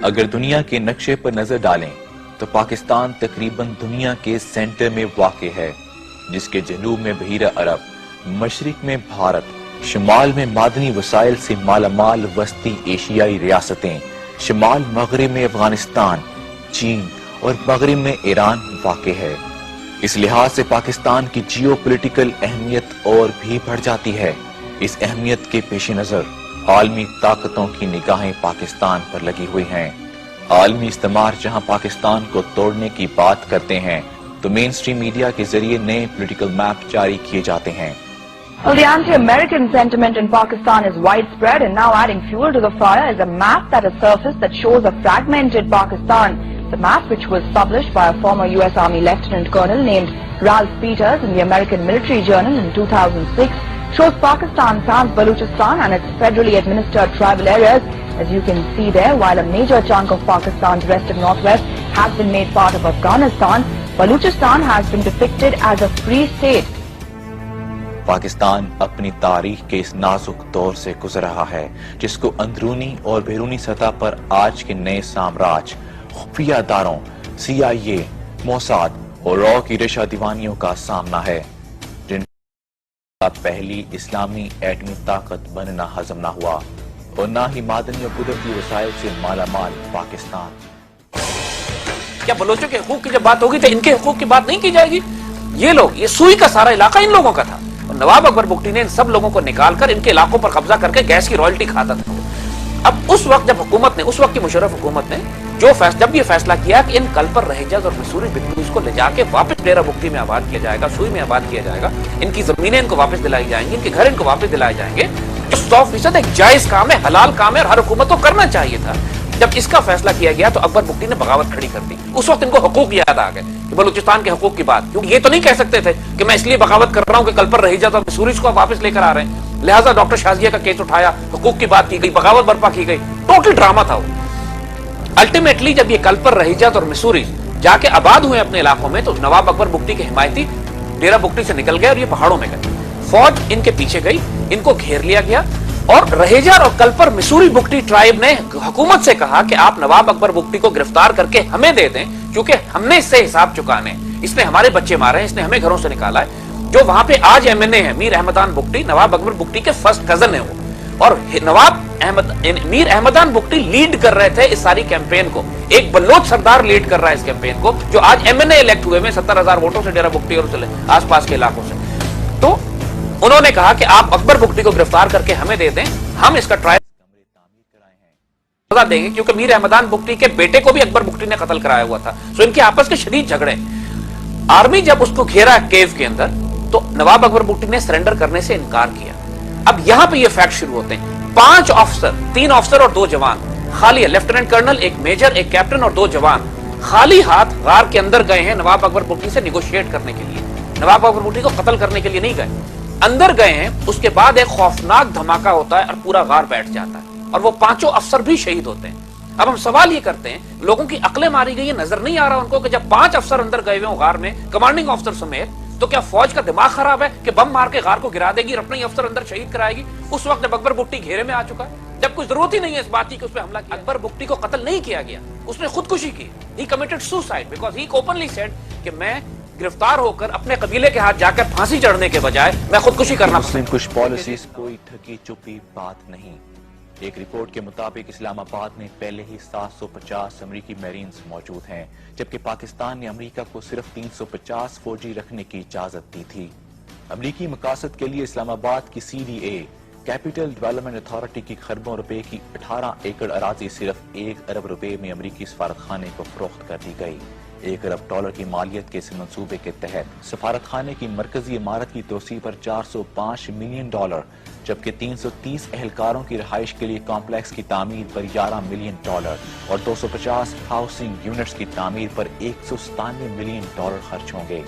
اگر دنیا کے نقشے پر نظر ڈالیں تو پاکستان تقریباً دنیا کے سینٹر میں واقع ہے، جس کے جنوب میں بحیرہ عرب، مشرق میں بھارت، شمال میں معدنی وسائل سے مالا مال وسطی ایشیائی ریاستیں، شمال مغرب میں افغانستان، چین اور مغرب میں ایران واقع ہے۔ اس لحاظ سے پاکستان کی جیو پولیٹیکل اہمیت اور بھی بڑھ جاتی ہے۔ اس اہمیت کے پیش نظر عالمی طاقتوں کی نگاہیں پاکستان پر لگی ہوئی ہیں۔ عالمی استعمار جہاں پاکستان کو توڑنے کی بات کرتے ہیں تو مین اسٹریم میڈیا کے ذریعے نئے پولیٹیکل میپ جاری کیے جاتے ہیں۔ Well, the anti-American sentiment in Pakistan is widespread, and now adding fuel to the fire is a map that has surfaced that shows a fragmented Pakistan. The map, which was published by a former U.S. Army Lieutenant Colonel named Ralph Peters in the American Military Journal in 2006, shows Pakistan sans Balochistan and its federally administered tribal areas. As you can see there, while a major chunk of Pakistan's west and northwest has been made part of Afghanistan, Balochistan has been depicted as a free state. Pakistan اپنی تاریخ کے اس نازک دور سے گزر رہا ہے جس کو اندرونی اور بیرونی سطح پر آج کے نئے سامراج، خفیہ اداروں، CIA، موساد اور رو کی رشا دیوانیوں کا سامنا ہے، جن کا پہلی اسلامی ایٹمی طاقت بننا ہضم نہ ہوا اور نہ ہی معدنی اور قدرتی وسائل سے مالا مال پاکستان۔ کیا بلوچوں کے حقوق کی جب بات ہوگی تو ان کے حقوق کی بات نہیں کی جائے گی؟ یہ لوگ، یہ سوئی کا سارا علاقہ ان لوگوں کا تھا، اور نواب اکبر بگٹی نے ان سب لوگوں کو نکال کر ان کے علاقوں پر قبضہ کر کے گیس کی رائلٹی کھاتا تھا۔ اب اس وقت جب حکومت نے، اس وقت کی مشرف حکومت نے جب یہ فیصلہ کیا کہ ان کل پر رہیجز اور مسوری بگٹوز کو لے جا کے واپس ڈیرہ بگٹی میں آباد کیا جائے گا، سوئی میں آباد کیا جائے گا، ان کی زمینیں ان کو واپس دلائی جائیں گی، ان کے گھر ان کو واپس دلائے جائیں گے، جو 100% ایک جائز کام ہے، حلال کام ہے اور ہر حکومت کو کرنا چاہیے تھا۔ جب اس کا فیصلہ کیا گیا تو اکبر بگٹی نے بغاوت کھڑی کر دی۔ اس وقت ان کو حقوق یاد آ گئے کہ بلوچستان کے حقوق کی بات، کیونکہ یہ تو نہیں کہہ سکتے تھے کہ میں اس لیے بغاوت کر رہا ہوں کہ کل پر رہیجز اور مسوریز کو واپس لے کر آ رہے ہیں، لہٰذا ڈاکٹر شازیہ کا کیس اٹھایا، حقوق کی بات کی گئی، بغاوت برپا کی گئی، ٹوٹل ڈرامہ تھا وہ۔ الٹیمیٹلی جب یہ کل پر رہیجز اور مسوریز جا کے آباد ہوئے اپنے علاقوں میں تو نواب اکبر بگٹی کے حمایتی ڈیرہ بگٹی سے نکل گئے اور یہ پہاڑوں میں گئے، فوج ان کے پیچھے گئی، ان کو گھیر لیا گیا، اور رہیجر اور کل پر مسوری بگٹی ٹرائب نے حکومت سے کہا کہ آپ نواب اکبر بگٹی کو گرفتار کر کے ہمیں دے دیں، کیونکہ ہم نے اس سے حساب چکانے، اس نے ہمارے بچے مارے ہیں، اس نے ہمیں گھروں سے نکالا ہے۔ جو وہاں پہ آج MNA ہے میر احمدان بگٹی، نواب اکبر بگٹی کے فرسٹ کزن ہیں وہ، اور میر احمدان بگٹی لیڈ کر رہے تھے اس ساری کیمپین کو، ایک بلوچ سردار لیڈ کر رہا ہے اس کیمپین کو، جو آج MNA الیکٹ ہوئے ہیں 70,000 ووٹوں سے ڈیرہ بگٹی اور آس پاس کے علاقوں سے۔ تو انہوں نے کہا کہ آپ اکبر بگٹی کو گرفتار کر کے ہمیں دے دیں، ہم اس کا ٹرائل دیں گے، کیونکہ میر احمدان بگٹی کے بیٹے کو بھی اکبر بگٹی نے قتل کرایا ہوا تھا، سو ان کے آپس کے شدید جھگڑے۔ آرمی جب اس کو گھیرا کیو کے اندر تو نواب اکبر بگٹی نے سرنڈر کرنے سے انکار کیا۔ اب یہاں پہ یہ فیکٹ شروع ہوتے ہیں، 5 آفیسر، 3 آفیسر اور 2 جوان خالی ہے، لیفٹیننٹ کرنل، ایک میجر، ایک کیپٹن اور 2 جوان خالی ہاتھ غار کے اندر گئے ہیں نواب اکبر بگٹی سے نیگوشیٹ کرنے کے لیے، نواب اکبر بگٹی کو قتل کرنے کے لیے نہیں گئے، اندر گئے ہیں۔ اس کے بعد ایک خوفناک دھماکہ ہوتا ہے اور پورا غار بیٹھ جاتا ہے اور وہ 5 افسر بھی شہید ہوتے ہیں۔ اب ہم سوال یہ کرتے ہیں، لوگوں کی عقلیں ماری گئی، یہ نظر نہیں آ رہا ان کو کہ جب 5 افسر اندر گئے ہوئے ہوں غار میں، کمانڈنگ افسر سمیت، تو کیا فوج کا دماغ خراب ہے کہ بم مار کے غار کو گرا دے گی اور اپنے ہی افسر اندر شہید کرائے گی؟ اس وقت جب اکبر بگٹی گھیرے میں آ چکا ہے، جب کوئی ضرورت ہی نہیں ہے اس بات کی کہ اس پہ حملہ کیا۔ اکبر بگٹی کو قتل نہیں کیا گیا، اس نے خودکشی کی، he committed suicide because he openly said کہ میں گرفتار ہو کر اپنے قبیلے کے ہاتھ جا کر پھانسی چڑھنے کے بجائے میں خودکشی کرنا مسلم کچھ پالیسیز کوئی ٹھگی چپی بات نہیں۔ ایک رپورٹ کے مطابق اسلام آباد میں پہلے ہی 750 امریکی میرینز موجود ہیں، جبکہ پاکستان نے امریکہ کو صرف 350 فوجی رکھنے کی اجازت دی تھی۔ امریکی مقاصد کے لیے اسلام آباد کی CDA کیپٹل ڈیولپمنٹ اتھارٹی کی خربوں روپے کی 18 ایکڑ اراضی صرف 1 ارب روپے میں امریکی سفارت خانے کو فروخت کر دی گئی۔ 1 ارب ڈالر کی مالیت کے اس منصوبے کے تحت سفارت خانے کی مرکزی عمارت کی توسیع پر 405 ملین ڈالر، جبکہ 330 اہلکاروں کی رہائش کے لیے کمپلیکس کی تعمیر پر 11 ملین ڈالر اور 250 ہاؤسنگ یونٹس کی تعمیر پر 197 ملین ڈالر خرچ ہوں گے۔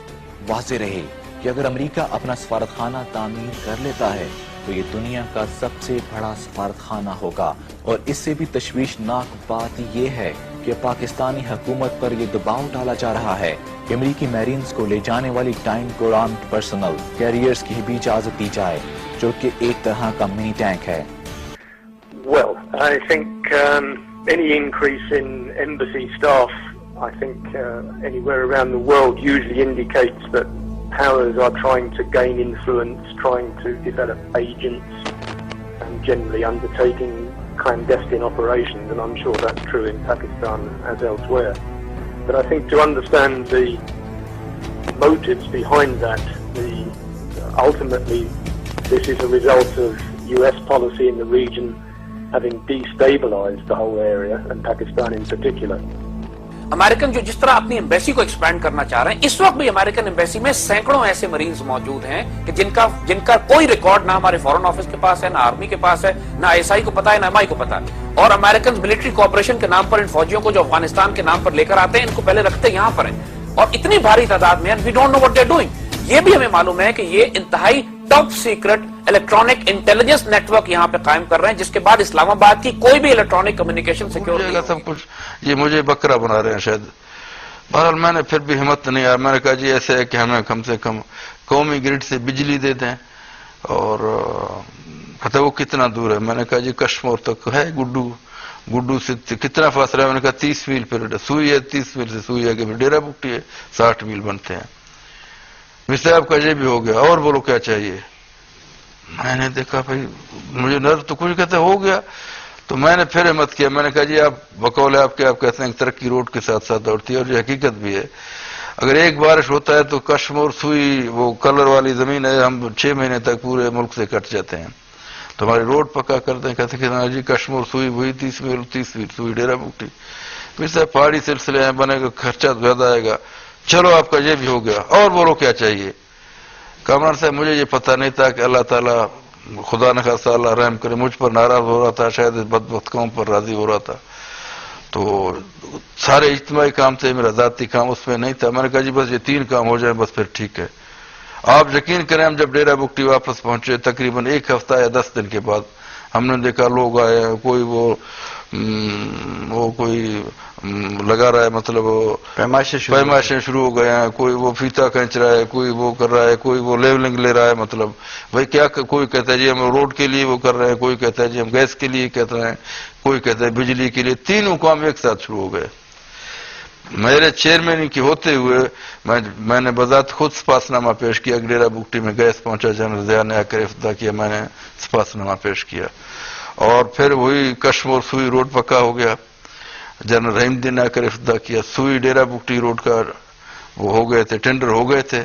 واضح رہے کہ اگر امریکہ اپنا سفارت خانہ تعمیر کر لیتا ہے تو یہ دنیا کا سب سے بڑا سفارت خانہ ہوگا، اور اس سے بھی تشویشناک بات یہ ہے کہ پاکستانی حکومت پر یہ دباؤ ڈالا جا رہا ہے کہ امریکی میرینز کو لے جانے والی ٹائم کو آرمڈ پرسنل کیریئرز کی بھی اجازت دی جائے، جو کہ ایک طرح کا منی ٹینک ہے۔ Well, I think any increase in embassy staff, I think anywhere around the world usually indicates that powers are trying to gain influence, trying to develop agents, and generally undertaking clandestine operations, and I'm sure that's true in Pakistan as elsewhere. But I think to understand the motives behind that, ultimately this is a result of US policy in the region having destabilized the whole area, and Pakistan in particular. American जो जिस तरह अपनी embassy को expand करना चाह रहे हैं, इस वक्त भी अमेरिकन एम्बेसी में सैकड़ों ऐसे मरीन्स मौजूद हैं कि जिनका कोई रिकॉर्ड ना हमारे फॉरेन ऑफिस के पास है, ना आर्मी के पास है, ना आईएसआई को पता है, ना एमआई को पता है। और अमेरिकन मिलिट्री कोऑपरेशन के नाम पर इन फौजियों को जो अफगानिस्तान के नाम पर लेकर आते हैं, इनको पहले रखते यहाँ पर है, और इतनी भारी तादाद में, we don't know what they are doing. ये भी हमें मालूम है कि ये इंतहाई top secret electronic intelligence network यहाँ पे कायम कर रहे हैं, जिसके बाद इस्लामाबाद की कोई भी इलेक्ट्रॉनिक कम्युनिकेशन सिक्योरिटी सब कुछ ये मुझे बकरा बना रहे हैं शायद। बहरहाल मैंने फिर भी हिम्मत नहीं आया, मैंने कहा जी ऐसे है कि हमें कम से कम कौमी ग्रिड से बिजली दे दें। और पता वो कितना दूर है, मैंने कहा जी कश्मीर तक है, गुड्डू से कितना फासला है, मैंने कहा 30 मील पर सुई है, 30 मील से सुई है कि डेरा बुकटी है, 60 मील बनते हैं। मिस्टर आपका ये भी हो गया, और बोलो क्या चाहिए। मैंने देखा भाई मुझे नर्व तो कुछ कहते हो गया, तो मैंने फिर हिम्मत किया, मैंने कहा जी आप बकौल आप कहते हैं तरक्की रोड के साथ साथ दौड़ती है, और ये हकीकत भी है। अगर एक बारिश होता है तो कश्मीर सुई वो कलर वाली जमीन है, हम 6 महीने तक पूरे मुल्क से कट जाते हैं, तो हमारी रोड पक्का करते हैं। कहते हैं जी कश्मीर सुई वही 30 मील सुई डेरा बुकटी। मिस्टर पहाड़ी सिलसिले हैं, बनेगा, खर्चा ज्यादा आएगा, चलो आपका ये भी हो गया, और बोलो क्या चाहिए। कमरान साहब मुझे ये पता नहीं था कि अल्लाह ताला खुदा न खासा अल्लाह रहम करे मुझ पर नाराज हो रहा था, शायद इस बदबख्त कौम पर राजी हो रहा था। तो सारे इज्तिमाई काम थे, मेरा जाती काम उसमें नहीं था। मैंने कहा जी बस ये 3 काम हो जाए बस फिर ठीक है। आप यकीन करें हम जब डेरा बुकटी वापस पहुंचे तकरीबन 1 हफ्ता या 10 दिन के बाद हमने देखा लोग आए, कोई वो कोई लगा रहा है, मतलब पैमाइशें शुरू हो गए हैं, कोई वो फीता खींच रहा है, कोई वो कर रहा है, कोई वो लेवलिंग ले रहा है, मतलब भाई क्या, कोई कहता है जी हम रोड के लिए वो कर रहे हैं, कोई कहता है जी हम गैस के लिए कहते हैं, कोई कहता है बिजली के लिए, तीनों काम एक साथ शुरू हो गए। मेरे चेयरमैन की होते हुए मैंने बजात खुद स्पासनामा पेश किया, डेरा बुकटी में गैस पहुंचा, जनरल ज़िया ने आकर इफ्तिताह किया, मैंने स्पासनामा पेश किया। और फिर वही कश्मीर सुई रोड पक्का हो गया, जनरल रहीमद्दीन ने आकर इफ्तिताह किया। सुई डेरा बुकटी रोड का वो हो गए थे, टेंडर हो गए थे,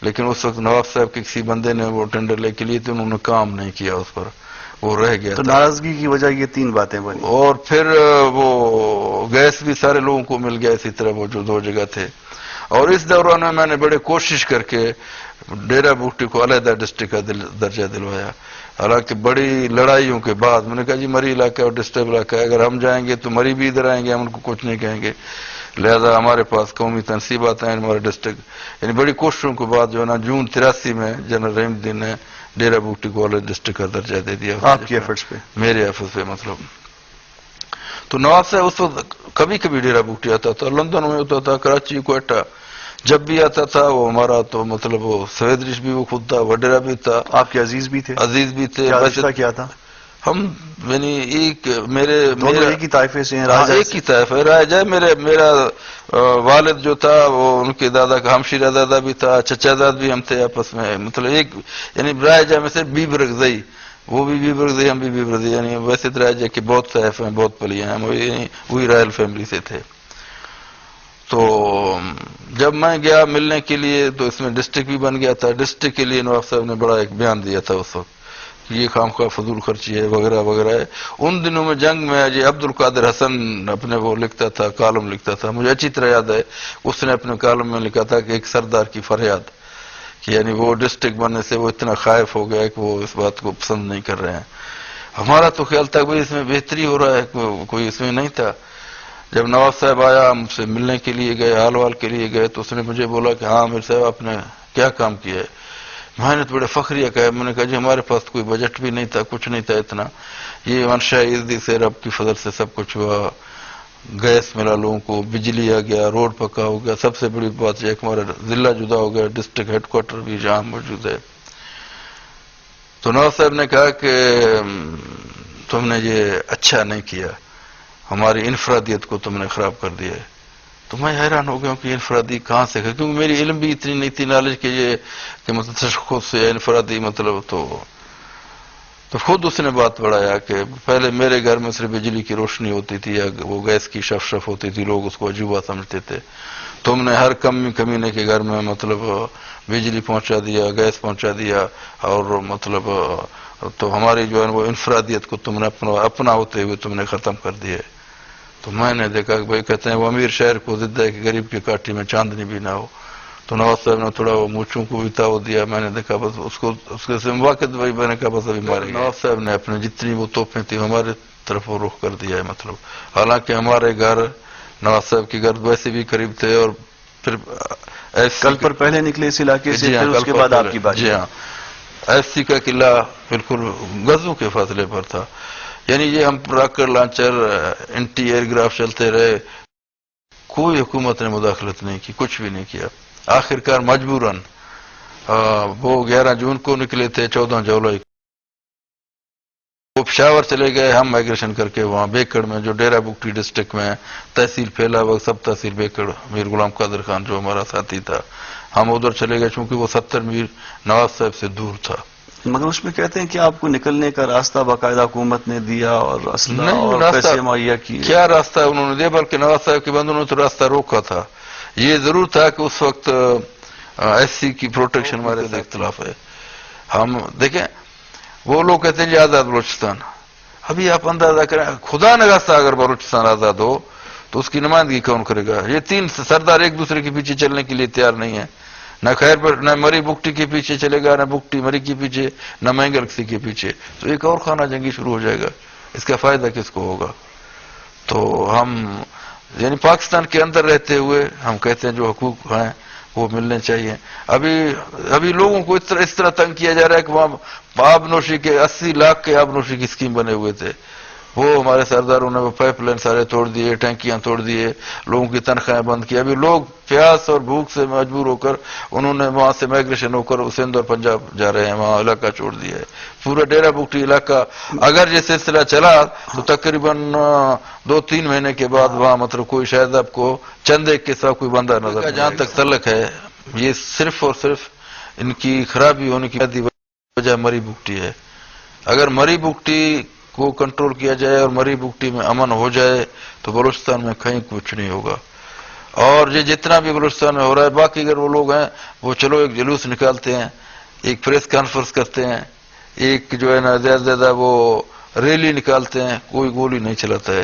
लेकिन उस वक्त नवाब साहब के किसी बंदे ने वो टेंडर लेके लिए थे, उन्होंने काम नहीं किया उस पर, वो रह गया। तो नाराजगी की वजह ये 3 बातें बनी। और फिर वो गैस भी सारे लोगों को मिल गया इसी तरह, वो जो 2 जगह थे। और इस दौरान में मैंने बड़े कोशिश करके डेरा बुकटी को अलहदा डिस्ट्रिक्ट का दर्जा दिलवाया। हालांकि बड़ी लड़ाइयों के बाद मैंने कहा जी मरी इलाका और डिस्टर्ब इलाका है, अगर हम जाएंगे तो मरी भी इधर आएंगे, हम उनको कुछ नहीं कहेंगे, लिहाजा हमारे पास कौमी तनसीबात हैं हमारे डिस्ट्रिक्ट। यानी बड़ी कोशिशों के बाद जो है ना जून 83 में जनरल रहीमद्दीन ने डेरा बुकटी को अलग डिस्ट्रिक्ट का दर्जा दे दिया। आपके एफर्ट्स पे? मेरे एफर्ट्स पे मतलब। तो नवाब साहब उस वक्त कभी कभी डेरा बुकटी आता था, लंदन में होता था, कराची, कोयटा, जब भी आता था वो हमारा तो मतलब वो सवेद रिश भी वो खुद था, वडेरा भी था। आपके अजीज भी थे? अजीज भी थे। क्या था? हम यानी एक मेरे एक ही ताइफे से हैं? एक ही ताइफा राजा। मेरा वालिद जो था वो उनके दादा का हमशीरा दादा भी था, चचाजाद भी हम थे आपस में, मतलब एक यानी राजा में से बीबरगजई, वो भी बीबरगजई हम भी बीबरगजई, यानी वैसे तो राजा के बहुत ताइफे हैं, बहुत पलियां हैं, वही रॉयल फैमिली से थे। तो जब मैं गया मिलने के लिए तो इसमें डिस्ट्रिक्ट भी बन गया था। डिस्ट्रिक्ट के लिए नवाब साहब ने बड़ा एक बयान दिया था उस वक्त, ये खामखा फजूल खर्ची है वगैरह वगैरह है। उन दिनों में जंग में जी अब्दुल कादिर हसन अपने वो लिखता था, कॉलम लिखता था, मुझे अच्छी तरह याद है, उसने अपने कॉलम में लिखा था कि एक सरदार की फरियाद, कि यानी वो डिस्ट्रिक्ट बनने से वो इतना खायफ हो गया कि वो इस बात को पसंद नहीं कर रहे हैं। हमारा तो ख्याल था भाई इसमें बेहतरी हो रहा है, कोई इसमें नहीं था। जब नवाब साहब आया, हमसे मिलने के लिए गए, हाल वाल के लिए गए, तो उसने मुझे बोला कि हाँ मेरे साहब आपने क्या काम किया है। मैंने तो बड़े फखरिया कहा, मैंने कहा जी हमारे पास कोई बजट भी नहीं था, कुछ नहीं था इतना, ये मनशा इज्दी से रब की फजल से सब कुछ हुआ, गैस मिला लोगों को, बिजली आ गया, रोड पक्का हो गया, सबसे बड़ी बात यह हमारा जिला जुदा हो गया, डिस्ट्रिक्ट हेडक्वार्टर भी जहाँ मौजूद है। तो नवाब साहब ने कहा कि तुमने ये अच्छा नहीं किया, ہماری انفرادیت کو تم نے خراب کر دیا ہے. تو میں حیران ہو گیا ہوں کہ انفرادی کہاں سے ہے، کیونکہ میری علم بھی اتنی نہیں تھی، نالج کہ یہ کہ مطلب تشخص سے انفرادی مطلب. تو خود اس نے بات بڑھایا کہ پہلے میرے گھر میں صرف بجلی کی روشنی ہوتی تھی یا وہ گیس کی شف ہوتی تھی، لوگ اس کو عجوبہ سمجھتے تھے. تم نے ہر کمینے کے گھر میں مطلب بجلی پہنچا دیا، گیس پہنچا دیا، اور مطلب تو ہماری جو ہے وہ انفرادیت کو تم نے اپنا ہوتے ہوئے تم نے ختم کر دیا. تو میں نے دیکھا کہ بھائی کہتے ہیں وہ امیر شہر کو ضد ہے کہ غریب کی کاٹھی میں چاندنی بھی نہ ہو. تو نواز صاحب نے تھوڑا وہ مونچھوں کو بھی تاؤ دیا. میں نے دیکھا بس اس کے سے واقعات بھائی میں نے کہا بس ابھی مارے. نواز صاحب نے اپنے جتنی وہ توپیں تھیں ہمارے طرف وہ رخ کر دیا ہے مطلب. حالانکہ ہمارے گھر نواز صاحب کے گھر ویسے بھی قریب تھے، اور پھر کل پر پہلے نکلے اس علاقے سے، پھر اس کے بعد آپ کی بات. جی ہاں، ایف سی کا قلعہ بالکل گزوں کے فاصلے پر تھا. یعنی یہ ہم rocket launcher, anti aircraft چلتے رہے، کوئی حکومت نے مداخلت نہیں کی، کچھ بھی نہیں کیا. آخرکار مجبوراً وہ 11 جون کو نکلے تھے، 14 جولائی وہ پشاور چلے گئے. ہم مائگریشن کر کے وہاں بیکڑ میں جو ڈیرہ بگٹی ڈسٹرکٹ میں تحصیل پھیلا وہ سب تحصیل بیکڑ، میر غلام قادر خان جو ہمارا ساتھی تھا، ہم ادھر چلے گئے چونکہ وہ 70 میل نواز صاحب سے دور تھا. مگر اس میں کہتے ہیں کہ آپ کو نکلنے کا راستہ باقاعدہ حکومت نے دیا اور اسلحہ اور پیسے مہیا کیے. کیا راستہ انہوں نے دیا، بلکہ نواز صاحب کے بندوں نے تو راستہ روکا تھا. یہ ضرور تھا کہ اس وقت ایس سی کی پروٹیکشن ہمارے سے اختلاف ہے. ہم دیکھیں وہ لوگ کہتے ہیں جی آزاد بلوچستان. ابھی آپ اندازہ کریں خدا نخواستہ اگر بلوچستان آزاد ہو تو اس کی نمائندگی کون کرے گا؟ یہ 3 سردار ایک دوسرے کے پیچھے چلنے کے لیے تیار نہیں ہے. نہ خیر پر نہ مری بگٹی کے پیچھے چلے گا، نہ بگٹی مری کے پیچھے، نہ مینگل کسی کے پیچھے. تو ایک اور خانہ جنگی شروع ہو جائے گا. اس کا فائدہ کس کو ہوگا؟ تو ہم یعنی پاکستان کے اندر رہتے ہوئے ہم کہتے ہیں جو حقوق ہیں وہ ملنے چاہیے. ابھی لوگوں کو اس طرح تنگ کیا جا رہا ہے کہ وہاں آب نوشی کے 80 لاکھ کے آب نوشی کی اسکیم بنے ہوئے تھے. وہ ہمارے سرداروں نے وہ پائپ لائن سارے توڑ دیے، ٹینکیاں توڑ دیے، لوگوں کی تنخواہیں بند کی. ابھی لوگ پیاس اور بھوک سے مجبور ہو کر انہوں نے وہاں سے مائگریشن ہو کر سندھ اور پنجاب جا رہے ہیں، وہاں علاقہ چھوڑ دیا ہے. پورا ڈیرہ بگٹی علاقہ اگر یہ سلسلہ چلا تو تقریباً 2-3 مہینے کے بعد وہاں مطلب کوئی شاید آپ کو چند ایک کے ساتھ کوئی بندہ نظر. جہاں تک تعلق ہے یہ صرف اور صرف ان کی خرابی ہونے کی وجہ مری بگٹی ہے. اگر مری بگٹی کو کنٹرول کیا جائے اور مری بگٹی میں امن ہو جائے تو بلوچستان میں کہیں کچھ نہیں ہوگا. اور یہ جتنا بھی بلوچستان میں ہو رہا ہے، باقی اگر وہ لوگ ہیں وہ چلو ایک جلوس نکالتے ہیں، ایک پریس کانفرنس کرتے ہیں، ایک جو ہے نا زیادہ وہ ریلی نکالتے ہیں، کوئی گولی نہیں چلاتا ہے.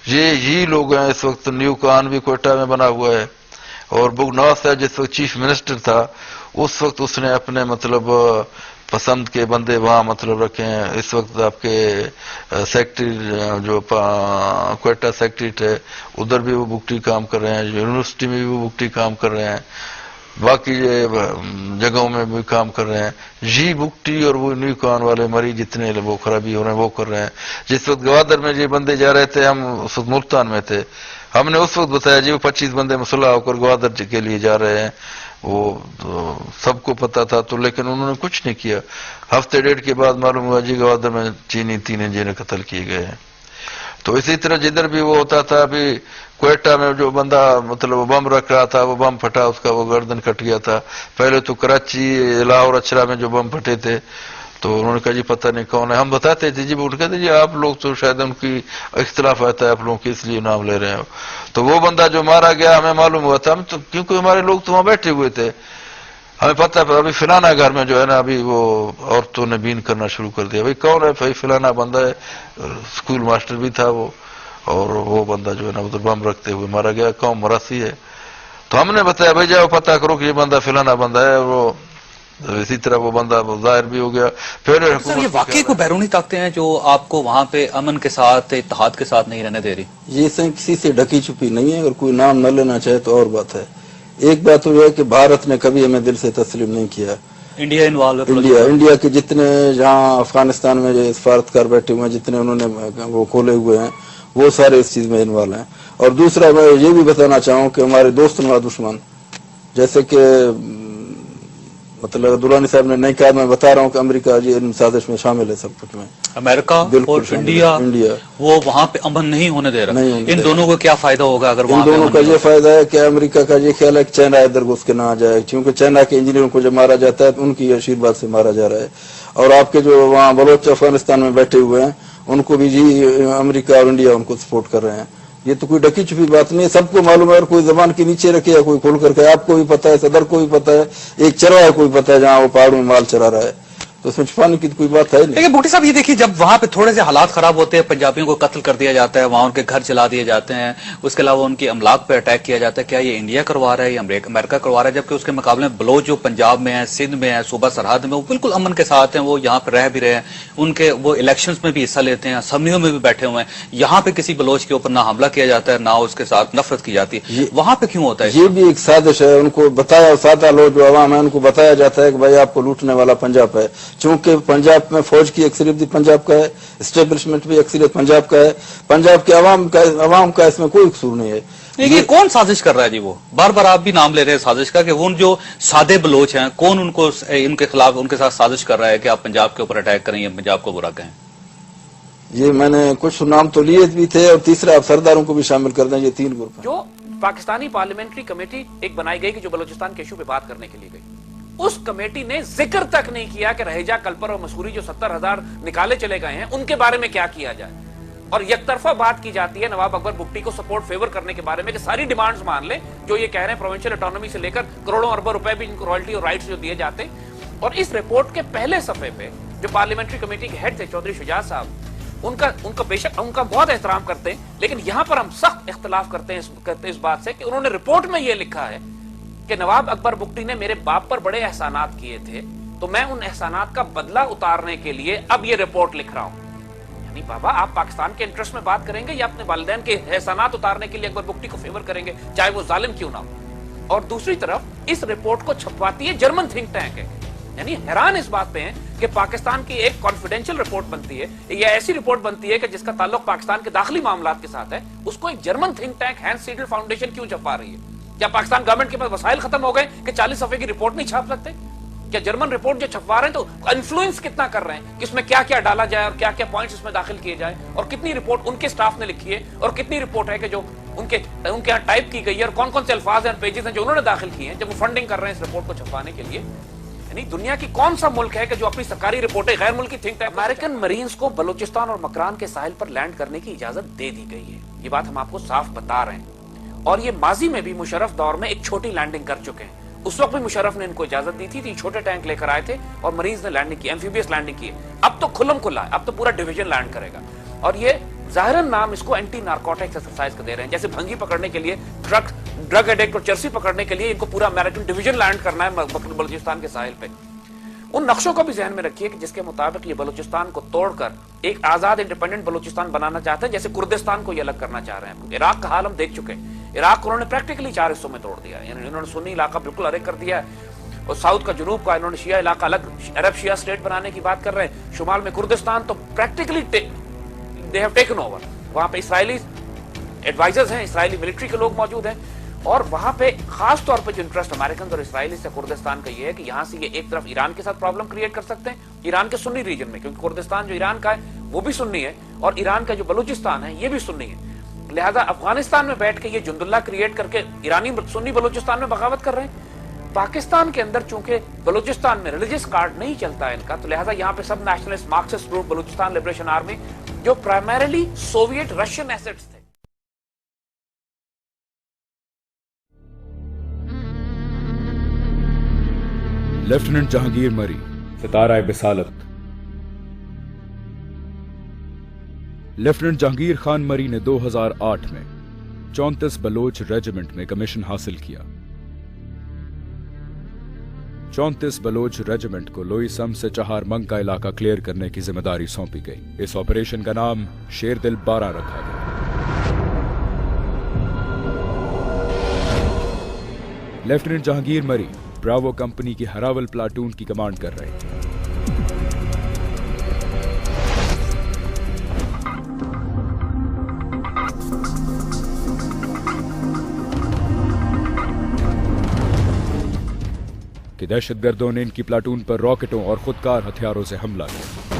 یہی لوگ ہیں. اس وقت نیو کان بھی کوئٹہ میں بنا ہوا ہے، اور نواز صاحب جس وقت چیف منسٹر تھا اس وقت اس نے اپنے مطلب پسند کے بندے وہاں مطلب رکھے ہیں. اس وقت آپ کے سیکٹری جو کوئٹہ سیکٹریٹ ہے ادھر بھی وہ بگٹی کام کر رہے ہیں، یونیورسٹی میں بھی وہ بگٹی کام کر رہے ہیں، باقی جگہوں میں بھی کام کر رہے ہیں. جی بگٹی اور وہ نیو کان والے مری جتنے وہ خرابی ہو رہے ہیں وہ کر رہے ہیں. جس وقت گوادر میں یہ بندے جا رہے تھے، ہم اس وقت ملتان میں تھے، ہم نے اس وقت بتایا جی وہ 25 بندے مسلح ہو کر گوادر کے لیے جا رہے ہیں. وہ سب کو پتا تھا تو لیکن انہوں نے کچھ نہیں کیا. ہفتے ڈیڑھ کے بعد معلوم ہوا جی گوادر میں چینی 3 انجینئر قتل کیے گئے ہیں. تو اسی طرح جدھر بھی وہ ہوتا تھا، ابھی کوئٹہ میں جو بندہ مطلب وہ بم رکھ رہا تھا وہ بم پھٹا، اس کا وہ گردن کٹ گیا تھا. پہلے تو کراچی، لاہور، اچرا میں جو بم پھٹے تھے تو انہوں نے کہا جی پتہ نہیں کون ہے. ہم بتاتے تھے جی، وہ کہتے جی آپ لوگ تو شاید ان کی اختلاف آتا ہے آپ لوگوں کی اس لیے نام لے رہے ہیں. تو وہ بندہ جو مارا گیا ہمیں معلوم ہوا تھا، ہم تو کیونکہ ہمارے لوگ تو وہاں بیٹھے ہوئے تھے، ہمیں پتہ ہے ابھی فلانا گھر میں جو ہے نا ابھی وہ عورتوں نے بین کرنا شروع کر دیا. بھائی کون ہے؟ بھائی فلانا بندہ ہے، اسکول ماسٹر بھی تھا وہ، اور وہ بندہ جو ہے نا ادھر بم رکھتے ہوئے مارا گیا. قوم مراسی ہے. تو ہم نے بتایا بھائی جاؤ پتہ کرو کہ یہ بندہ فلانا بندہ ہے. وہ اسی طرح وہ بندہ ظاہر بھی ہو گیا. پھر سر یہ واقعی کو بیرونی طاقتیں ہیں جو آپ کو وہاں پہ امن کے ساتھ، اتحاد کے ساتھ نہیں رہنے دے رہی؟ یہ کسی سے ڈکی چھپی نہیں ہے. اگر کوئی نام نہ لینا چاہے تو اور بات ہے. ایک بات تو یہ ہے کہ بھارت نے کبھی ہمیں دل سے تسلیم نہیں کیا. انڈیا انوالو ہے. انڈیا کے جتنے جہاں افغانستان میں جو سفارتکار بیٹھے ہوئے ہیں، جتنے انہوں نے وہ کھولے ہوئے ہیں، وہ سارے اس چیز میں انوالو ہیں. اور دوسرا میں یہ بھی بتانا چاہوں کہ ہمارے دوست نواز دشمن جیسے کہ मतलब दुरानी साहब ने नहीं कहा, मैं बता रहा हूँ कि अमेरिका जी इन साजिश में शामिल है, सब कुछ में अमेरिका और इंडिया वो वहाँ पे अमन नहीं होने दे रहा। इन दोनों को क्या फायदा होगा अगर इन दोनों का ये फायदा है कि अमेरिका का ये ख्याल है कि चाइना इधर घुस के ना आ जाए, क्योंकि चाइना के इंजीनियरों को जब मारा जाता है तो उनकी आशीर्वाद से मारा जा रहा है। और आपके जो वहाँ बलोच अफगानिस्तान में बैठे हुए हैं उनको भी जी अमेरिका और इंडिया उनको सपोर्ट कर रहे हैं। ये तो कोई ढकी छुपी बात नहीं है, सबको मालूम है। और कोई जबान के नीचे रखे या कोई खोल करके, आपको भी पता है, सदर को भी पता है, एक चरवाहा को भी पता है जहाँ वो पहाड़ों में माल चरा रहा है, तो उसमें छुपाने की तो कोई बात है नहीं। लेकिन भुट्टी साहब ये देखिए, जब वहां पे थोड़े से हालात खराब होते हैं, पंजाबियों को कत्ल कर दिया जाता है, वहां उनके घर जला दिए जाते हैं, उसके अलावा उनकी अमलाक पे अटैक किया जाता है, क्या ये इंडिया करवा रहा है या अमेरिका करवा रहा है? जबकि उसके मुकाबले में बलोच जो पंजाब में है, सिंध में है, सूबा सरहद में, वो बिल्कुल अमन के साथ हैं, वो यहाँ पे रह भी रहे हैं, उनके वो इलेक्शंस में भी हिस्सा लेते हैं, असम्बलियों में भी बैठे हुए हैं। यहाँ पे किसी बलोच के ऊपर ना हमला किया जाता है, ना उसके साथ नफरत की जाती है। वहां पे क्यों होता है? ये भी एक साजिश है। उनको बताया, सादा लोग जो अवाम है उनको बताया जाता है कि भाई आपको लूटने वाला पंजाब है, चूंकि पंजाब में फौज की अक्सरियत भी पंजाब का है, एस्टेब्लिशमेंट भी अक्सरियत पंजाब का है, पंजाब के अवाम का इसमें कोई कसूर नहीं है। ये कौन साजिश कर रहा है जी? वो बार बार आप भी नाम ले रहे हैं साजिश का, कि वो जो सादे बलोच हैं, कौन उनको इनके खिलाफ उनके साथ साजिश कर रहा है कि आप पंजाब के ऊपर अटैक करें या पंजाब को बुरा कहें? ये मैंने कुछ नाम तो लिए भी थे, और तीसरा आप सरदारों को भी शामिल कर दें। ये 3 ग्रुप जो पाकिस्तानी पार्लियामेंट्री कमेटी एक बनाई गई कि जो बलूचिस्तान के इशू पे बात करने के लिए गई, उस कमेटी ने जिक्र तक नहीं किया कि रहेजा, कलपर और मसूरी जो 70,000 निकाले चले गए हैं उनके बारे में क्या किया जाए। और यकतरफा बात की जाती है नवाब अकबर बुगटी को सपोर्ट फेवर करने के बारे में कि सारी डिमांड्स मान ले जो ये कह रहे हैं, प्रोविंशियल ऑटोनॉमी से लेकर करोड़ों अरबों रुपए भी इनको रॉयल्टी और राइट्स जो दिए जाते। और इस रिपोर्ट के पहले सफे पे जो पार्लियामेंट्री कमेटी के हेड थे चौधरी शुजात साहब, उनका बेशक उनका बहुत एहतराम करते हैं, लेकिन यहां पर हम सख्त इख्तलाफ करते हैं इस बात से कि उन्होंने रिपोर्ट में यह लिखा है कि नवाब अकबर बुगटी ने मेरे बाप पर बड़े एहसानात किए थे, तो मैं उन एहसानात का बदला उतारने के लिए अब ये रिपोर्ट लिख रहा हूं। यानी बाबा, आप पाकिस्तान के इंटरेस्ट में बात करेंगे या अपने वालिदैन के एहसानात उतारने के लिए अकबर बुगटी को फेवर करेंगे, चाहे वो जालिम क्यों ना हो। और दूसरी तरफ इस रिपोर्ट को छपवाती है जर्मन थिंक टैंक है। यानी हैरान इस बात पे हैं कि पाकिस्तान की एक कॉन्फिडेंशियल रिपोर्ट बनती है या ऐसी रिपोर्ट बनती है कि जिसका ताल्लुक पाकिस्तान के दाखिली मामलात के साथ है, उसको एक German think tank Hanns Seidel Foundation क्यों छपा रही है? क्या पाकिस्तान गवर्नमेंट के पास वसाइल खत्म हो गए कि 40 सफे की रिपोर्ट नहीं छाप सकते? क्या जर्मन रिपोर्ट जो छपवा रहे हैं तो इन्फ्लुएंस कितना कर रहे हैं कि इसमें क्या क्या डाला जाए और क्या क्या पॉइंट्स इसमें दाखिल किए जाए, और कितनी रिपोर्ट उनके स्टाफ ने लिखी है और कितनी रिपोर्ट है कि जो उनके यहाँ टाइप की गई है, और कौन कौन से अल्फाज हैं, पेजेस हैं जो उन्होंने दाखिल किए हैं जब वो फंडिंग कर रहे हैं इस रिपोर्ट को छपवाने के लिए। यानी दुनिया की कौन सा मुल्क है कि जो अपनी सरकारी रिपोर्टें गैर मुल्की थिंक टैंक। अमेरिकन मरीन्स को बलूचिस्तान और मकरान के साहिल पर लैंड करने की इजाजत दे दी गई है, ये बात हम आपको साफ बता रहे हैं। और ये माजी में भी मुशर्रफ दौर में एक छोटी लैंडिंग कर चुके हैं, उस वक्त भी मुशर्रफ ने इनको इजाजत दी थी, छोटे टैंक लेकर आए थे और मरीज ने लैंडिंग की, एम्फीबियस लैंडिंग की। अब तो खुल्लम खुल्ला है, अब तो पूरा डिवीजन लैंड करेगा। और ये जाहिरन नाम इसको एंटी नार्कोटिक्स एक्सरसाइज का दे रहे हैं, जैसे भंगी पकड़ने के लिए, ड्रग एडिक्ट और चरसी पकड़ने के लिए इनको पूरा अमेरिकन डिवीजन लैंड करना है बलूचिस्तान के साहिल पे। उन नक्शों को भी ध्यान में रखिए कि जिसके मुताबिक ये बलूचिस्तान को तोड़कर एक आजाद इंडिपेंडेंट बलूचिस्तान बनाना चाहते हैं, जैसे कुर्दिस्तान को ये अलग करना चाह रहे हैं। इराक का हाल हम देख चुके हैं, इराक को उन्होंने प्रैक्टिकली 4 हिस्सों में तोड़ दिया, यानी इन्होंने सुन्नी इलाका बिल्कुल अलग कर दिया है और साउथ का जुनूब का इन्होंने शिया इलाका अलग, अरब शिया स्टेट बनाने की बात कर रहे हैं। शुमाल में कुर्दिस्तान तो practically they have taken over. वहां पे इस्राएली एडवाइजर्स हैं, इस्राएली मिलिट्री के लोग मौजूद हैं, और वहां पे खास तौर पे जो इंटरेस्ट अमेरिकन और इस्राएली से कुर्दिस्तान का ये है कि यहां से ये एक तरफ ईरान के साथ प्रॉब्लम क्रिएट कर सकते हैं, ईरान के सुन्नी रीजन में, क्योंकि कुर्दिस्तान जो ईरान का है वो भी सुन्नी है और ईरान का जो बलूचिस्तान है ये भी सुन्नी है। लिहाजा अफगानिस्तान में बैठ के ये जुंदुल्ला क्रिएट करके ईरानी सुन्नी बलूचिस्तान में बगावत कर रहे हैं। पाकिस्तान के अंदर चूंकि बलूचिस्तान में रिलीजियस कार्ड नहीं चलता है इनका, तो लिहाजा यहाँ पे सब nationalist Marxist group Balochistan liberation army जो प्राइमरीली सोवियत रशियन एसेट्स थे। लेफ्टिनेंट जहांगीर मरी, सितारा बिसालत। लेफ्टिनेंट जहांगीर खान मरी ने 2008 में 34 बलोच रेजिमेंट में कमीशन हासिल किया। 34 बलोच रेजिमेंट को लोईसम से चहारमंग का इलाका क्लियर करने की जिम्मेदारी सौंपी गई। इस ऑपरेशन का नाम शेरदिल 12 रखा गया। लेफ्टिनेंट जहांगीर मरी ब्रावो कंपनी की हरावल प्लाटून की कमांड कर रहे थे। कि दहशतगर्दों ने इनकी प्लाटून पर रॉकेटों और खुदकार हथियारों से हमला किया।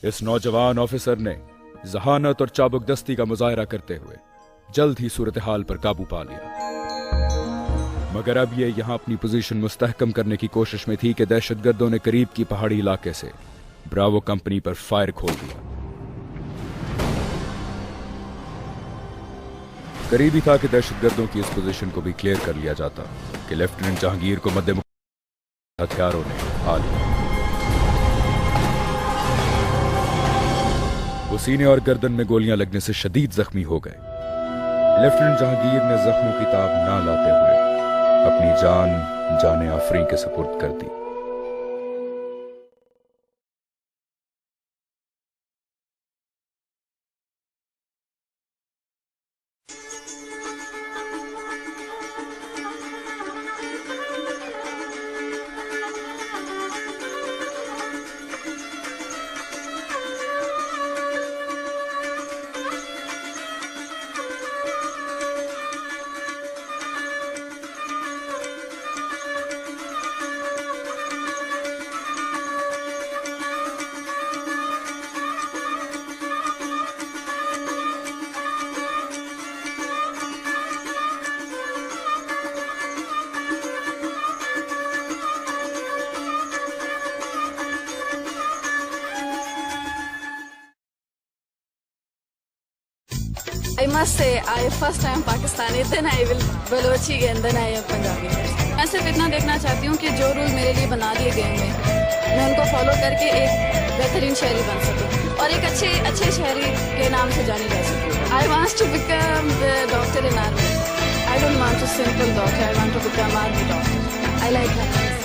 इस नौजवान ऑफिसर ने जहानत और चाबुकदस्ती का मुजाहरा करते हुए जल्द ही सूरत हाल पर काबू पा लिया, मगर अब ये यहां अपनी पोजीशन मुस्तहकम करने की कोशिश में थी कि दहशतगर्दों ने करीब की पहाड़ी इलाके से ब्रावो कंपनी पर फायर खोल दिया। करीबी था कि दहशतगर्दों की इस पोजीशन को भी क्लियर कर लिया जाता कि लेफ्टिनेंट जहांगीर को मद्दे हथियारों ने आ लिया। वो सीने और गर्दन में गोलियां लगने से शदीद जख्मी हो गए। लेफ्टिनेंट जहांगीर ने जख्मों की ताब ना लाते हुए अपनी जान जाने आफरीन के सुपुर्द कर दी। I must say, I first time Pakistani, then I will Balochi and then I am Punjabi. मैं सिर्फ इतना देखना चाहती हूँ कि जो रूल मेरे लिए बना दिए गए हैं मैं उनको फॉलो करके एक बेहतरीन शहरी बन सकूँ और एक अच्छे शहरी के नाम से जानी जा सकूँ. I want to become the doctor in army. I don't want a simple doctor. I want to become army doctor. I like that.